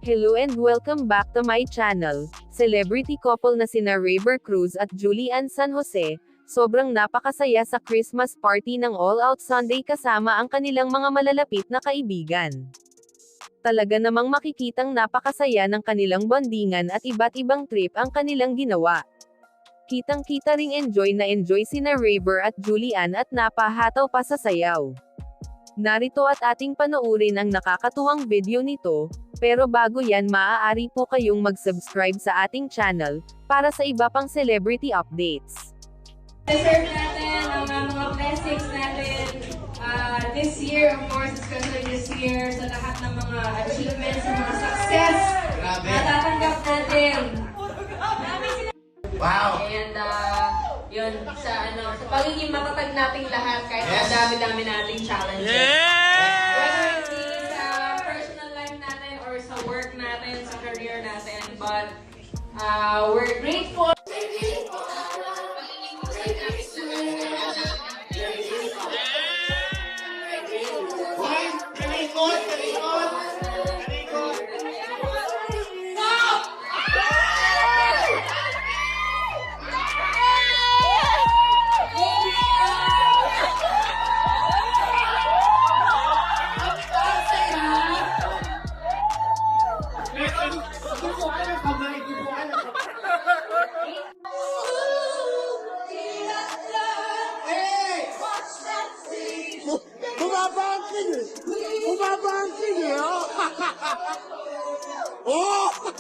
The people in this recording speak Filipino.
Hello and welcome back to my channel. Celebrity couple na sina Raver Cruz at Julian San Jose, sobrang napakasaya sa Christmas party ng All Out Sunday kasama ang kanilang mga malalapit na kaibigan. Talaga namang makikitang napakasaya ng kanilang bondingan at iba't ibang trip ang kanilang ginawa. Kitang-kita ring enjoy sina Raver at Julian at napahataw pa sa sayaw. Narito at ating panoorin ang nakakatuwang video nito, pero bago yan maaari po kayong mag-subscribe sa ating channel, para sa iba pang celebrity updates. Deserve natin ang mga blessings natin this year, of course, especially this year, sa lahat ng mga achievements, sa mga success na tatanggap natin. Wow! And yun, sa pagiging matatag nating lahat, kahit ang dami-dami nating challenges. Whether it be sa personal life natin or sa work natin, sa career natin, but we're grateful. Oh!